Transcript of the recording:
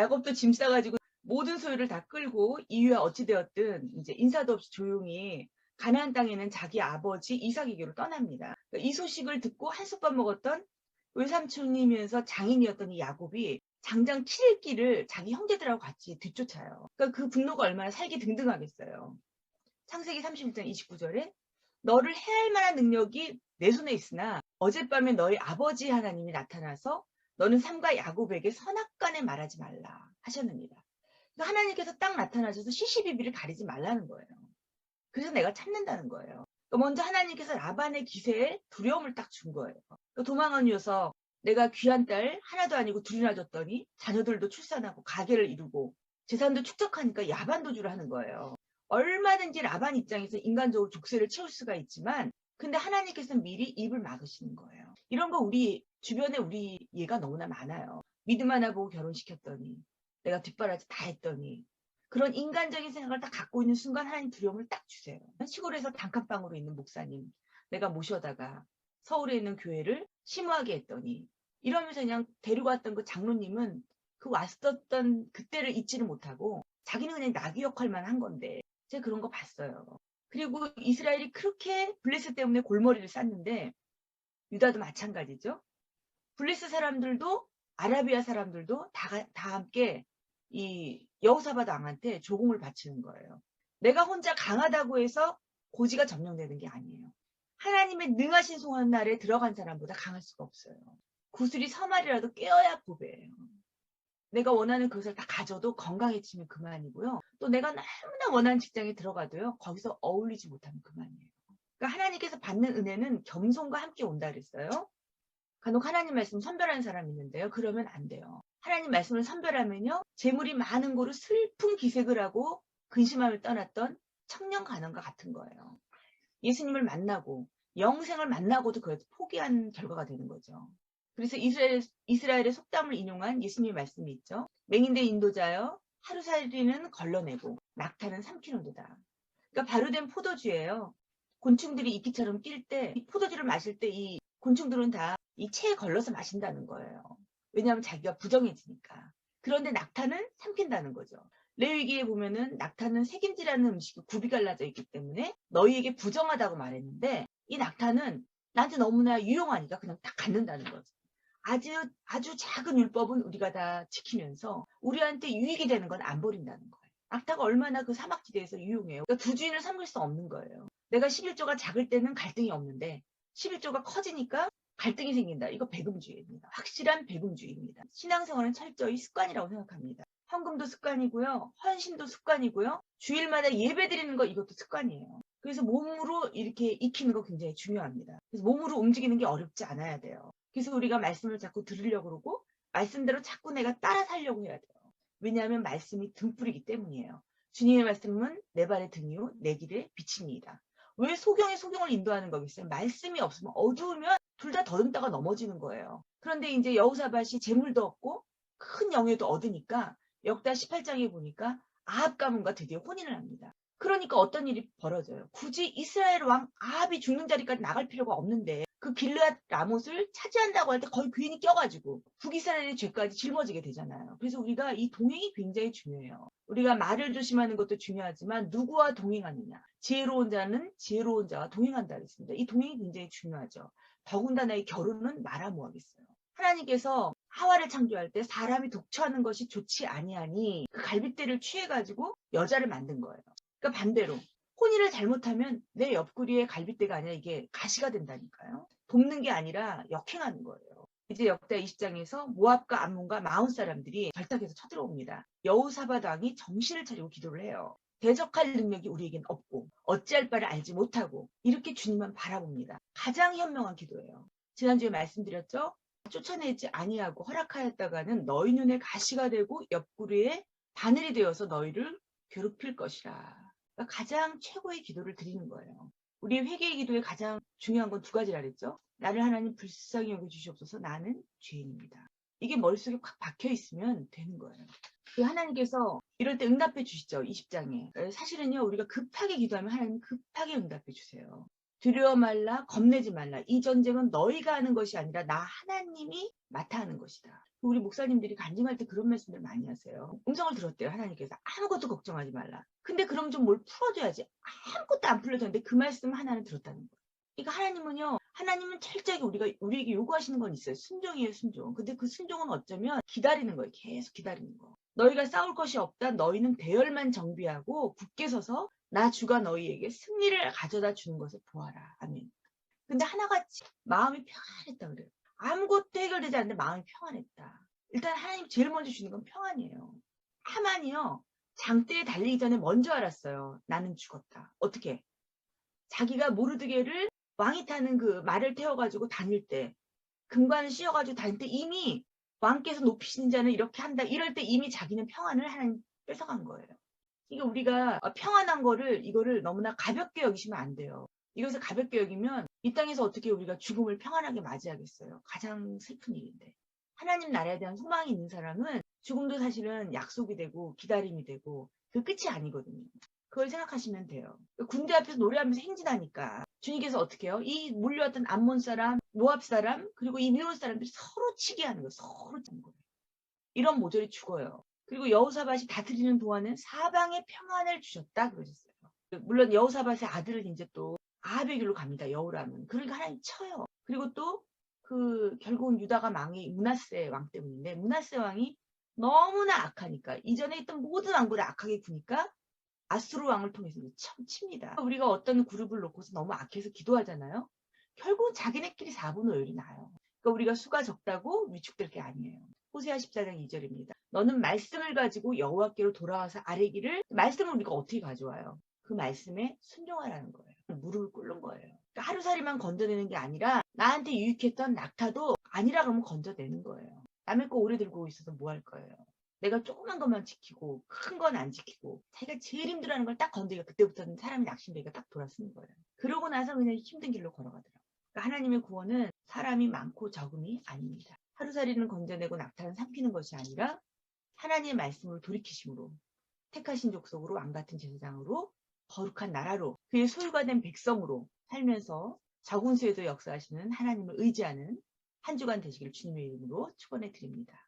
야곱도 짐 싸가지고 모든 소유를 다 끌고 이유야 어찌되었든 이제 인사도 없이 조용히 가나안 땅에는 자기 아버지 이삭에게로 떠납니다. 그러니까 이 소식을 듣고 한솥밥 먹었던 외삼촌이면서 장인이었던 이 야곱이 장장 7일 길을 자기 형제들하고 같이 뒤쫓아요. 그러니까 그 분노가 얼마나 살기 등등하겠어요. 창세기 31장 29절에 너를 해할 만한 능력이 내 손에 있으나 어젯밤에 너희 아버지 하나님이 나타나서 너는 삼가 야곱에게 선악간에 말하지 말라 하셨느니라. 그러니까 하나님께서 딱 나타나셔서 시시비비를 가리지 말라는 거예요. 그래서 내가 참는다는 거예요. 그러니까 먼저 하나님께서 라반의 기세에 두려움을 딱 준 거예요. 그러니까 도망한 녀석, 내가 귀한 딸 하나도 아니고 둘이나 줬더니 자녀들도 출산하고 가게를 이루고 재산도 축적하니까 야반도주를 하는 거예요. 얼마든지 라반 입장에서 인간적으로 족쇄를 채울 수가 있지만 근데 하나님께서는 미리 입을 막으시는 거예요. 이런 거 우리 주변에 우리 예가 너무나 많아요. 믿음 하나 보고 결혼시켰더니 내가 뒷바라지 다 했더니 그런 인간적인 생각을 딱 갖고 있는 순간 하나님 두려움을 딱 주세요. 시골에서 단칸방으로 있는 목사님 내가 모셔다가 서울에 있는 교회를 심호하게 했더니 이러면서 그냥 데리고 왔던 그 장로님은 그 왔었던 그때를 잊지를 못하고 자기는 그냥 나귀 역할만 한 건데 제가 그런 거 봤어요. 그리고 이스라엘이 그렇게 블레셋 때문에 골머리를 쌌는데 유다도 마찬가지죠. 블레셋 사람들도 아라비아 사람들도 다 함께 이 여호사밧 왕한테 조공을 바치는 거예요. 내가 혼자 강하다고 해서 고지가 점령되는 게 아니에요. 하나님의 능하신 소원 날에 들어간 사람보다 강할 수가 없어요. 구슬이 서말이라도 깨어야 보배예요. 내가 원하는 그것을 다 가져도 건강해지면 그만이고요. 또 내가 너무나 원하는 직장에 들어가도요. 거기서 어울리지 못하면 그만이에요. 그러니까 하나님께서 받는 은혜는 겸손과 함께 온다 그랬어요. 간혹 하나님 말씀 선별하는 사람이 있는데요. 그러면 안 돼요. 하나님 말씀을 선별하면요. 재물이 많은 고로 슬픈 기색을 하고 근심함을 떠났던 청년 간원과 같은 거예요. 예수님을 만나고 영생을 만나고도 그걸 포기한 결과가 되는 거죠. 그래서 이스라엘의 속담을 인용한 예수님의 말씀이 있죠. 맹인된 인도자여 하루살이는 걸러내고 낙타는 삼키는도다. 그러니까 발효된 포도주예요. 곤충들이 이끼처럼 낄 때 포도주를 마실 때 이 곤충들은 다 이 체에 걸러서 마신다는 거예요. 왜냐하면 자기가 부정해지니까. 그런데 낙타는 삼킨다는 거죠. 레위기에 보면은 낙타는 색임지라는 음식이 굽이 갈라져 있기 때문에 너희에게 부정하다고 말했는데 이 낙타는 나한테 너무나 유용하니까 그냥 딱 갖는다는 거죠. 아주 작은 율법은 우리가 다 지키면서 우리한테 유익이 되는 건 안 버린다는 거예요. 낙타가 얼마나 그 사막지대에서 유용해요. 그러니까 두 주인을 삼을 수 없는 거예요. 내가 11조가 작을 때는 갈등이 없는데 11조가 커지니까 갈등이 생긴다. 이거 배금주의입니다. 확실한 배금주의입니다. 신앙생활은 철저히 습관이라고 생각합니다. 헌금도 습관이고요. 헌신도 습관이고요. 주일마다 예배 드리는 거 이것도 습관이에요. 그래서 몸으로 이렇게 익히는 거 굉장히 중요합니다. 그래서 몸으로 움직이는 게 어렵지 않아야 돼요. 그래서 우리가 말씀을 자꾸 들으려고 그러고 말씀대로 자꾸 내가 따라 살려고 해야 돼요. 왜냐하면 말씀이 등불이기 때문이에요. 주님의 말씀은 내 발의 등이요 내 길의 빛입니다. 왜 소경을 인도하는 거겠어요? 말씀이 없으면 어두우면 둘 다 더듬다가 넘어지는 거예요. 그런데 이제 여호사밧이 재물도 얻고 큰 영예도 얻으니까 역다 18장에 보니까 아합 가문과 드디어 혼인을 합니다. 그러니까 어떤 일이 벌어져요. 굳이 이스라엘 왕 아합이 죽는 자리까지 나갈 필요가 없는데 그 길르앗 라못을 차지한다고 할 때 거의 괜히 껴가지고 북이스라엘의 죄까지 짊어지게 되잖아요. 그래서 우리가 이 동행이 굉장히 중요해요. 우리가 말을 조심하는 것도 중요하지만 누구와 동행하느냐. 지혜로운 자는 지혜로운 자와 동행한다 그랬습니다. 이 동행이 굉장히 중요하죠. 더군다나 이 결혼은 말아 뭐하겠어요. 하나님께서 하와를 창조할 때 사람이 독처하는 것이 좋지 아니하니 그 갈빗대를 취해가지고 여자를 만든 거예요. 그러니까 반대로 혼인을 잘못하면 내 옆구리에 갈빗대가 아니라 이게 가시가 된다니까요. 돕는 게 아니라 역행하는 거예요. 이제 역대 20장에서 모압과 암몬과 마온 사람들이 결탁해서 쳐들어옵니다. 여호사밧 왕이 정신을 차리고 기도를 해요. 대적할 능력이 우리에겐 없고 어찌할 바를 알지 못하고 이렇게 주님만 바라봅니다. 가장 현명한 기도예요. 지난주에 말씀드렸죠. 쫓아내지 아니하고 허락하였다가는 너희 눈에 가시가 되고 옆구리에 바늘이 되어서 너희를 괴롭힐 것이라. 그러니까 가장 최고의 기도를 드리는 거예요. 우리의 회개의 기도에 가장 중요한 건 두 가지라 그랬죠. 나를 하나님 불쌍히 여겨주시옵소서. 나는 죄인입니다. 이게 머릿속에 콱 박혀 있으면 되는 거예요. 하나님께서 이럴 때 응답해 주시죠. 20장에. 사실은요. 우리가 급하게 기도하면 하나님 급하게 응답해 주세요. 두려워 말라, 겁내지 말라. 이 전쟁은 너희가 하는 것이 아니라 나 하나님이 맡아 하는 것이다. 우리 목사님들이 간증할 때 그런 말씀들 많이 하세요. 음성을 들었대요. 하나님께서 아무것도 걱정하지 말라. 근데 그럼 좀 뭘 풀어줘야지. 아무것도 안 풀려졌는데 그 말씀 하나는 들었다는 거예요. 그러니까 하나님은요. 하나님은 철저하게 우리에게 요구하시는 건 있어요. 순종이에요. 순종. 근데 그 순종은 어쩌면 기다리는 거예요. 계속 기다리는 거. 너희가 싸울 것이 없다. 너희는 대열만 정비하고 굳게 서서 나 주가 너희에게 승리를 가져다 주는 것을 보아라. 아멘. 근데 하나같이 마음이 평안했다 그래요. 아무것도 해결되지 않는데 마음이 평안했다. 일단 하나님 제일 먼저 주는 건 평안이에요. 하만이요. 장대에 달리기 전에 먼저 알았어요. 나는 죽었다. 어떻게? 자기가 모르드게를 왕이 타는 그 말을 태워가지고 다닐 때 금관을 씌워가지고 다닐 때 이미 왕께서 높이신 자는 이렇게 한다. 이럴 때 이미 자기는 평안을 하나님 뺏어간 거예요. 이게 우리가 평안한 이거를 너무나 가볍게 여기시면 안 돼요. 이것을 가볍게 여기면 이 땅에서 어떻게 우리가 죽음을 평안하게 맞이하겠어요. 가장 슬픈 일인데. 하나님 나라에 대한 소망이 있는 사람은 죽음도 사실은 약속이 되고 기다림이 되고 그 끝이 아니거든요. 그걸 생각하시면 돼요. 군대 앞에서 노래하면서 행진하니까 주님께서 어떻게 해요? 이 몰려왔던 암몬 사람, 모압 사람, 그리고 이 미온 사람들이 서로 치게 하는 거예요. 서로 치는 거예요. 이런 모조리 죽어요. 그리고 여호사밧이 다스리는 동안은 사방에 평안을 주셨다 그러셨어요. 물론 여호사밧의 아들은 이제 또 아합의 길로 갑니다. 여호람은. 그러니까 하나님 쳐요. 그리고 또 결국은 유다가 망이 므낫세 왕 때문인데 므낫세 왕이 너무나 악하니까 이전에 있던 모든 왕보다 악하게 구니까 아수르 왕을 통해서 칩니다. 우리가 어떤 그룹을 놓고서 너무 악해서 기도하잖아요. 결국은 자기네끼리 4분 5열이 나요. 그러니까 우리가 수가 적다고 위축될 게 아니에요. 호세아 14장 2절입니다. 너는 말씀을 가지고 여호와께로 돌아와서 아뢰기를 말씀을 우리가 어떻게 가져와요? 그 말씀에 순종하라는 거예요. 무릎을 꿇는 거예요. 그러니까 하루살이만 건져내는 게 아니라 나한테 유익했던 낙타도 아니라 그러면 건져내는 거예요. 남의 거 오래 들고 있어서 뭐 할 거예요? 내가 조그만 것만 지키고 큰 건 안 지키고 자기가 제일 힘들어하는 걸 딱 건드리니까 그때부터는 사람이 낙심되니까 딱 돌아서는 거예요. 그러고 나서 그냥 힘든 길로 걸어가더라고요. 그러니까 하나님의 구원은 사람이 많고 적음이 아닙니다. 하루살이는 건져내고 낙타는 삼키는 것이 아니라 하나님의 말씀으로 돌이키심으로 택하신 족속으로 왕같은 제사장으로 거룩한 나라로 그의 소유가 된 백성으로 살면서 적은 수에도 역사하시는 하나님을 의지하는 한 주간 되시기를 주님의 이름으로 축원해 드립니다.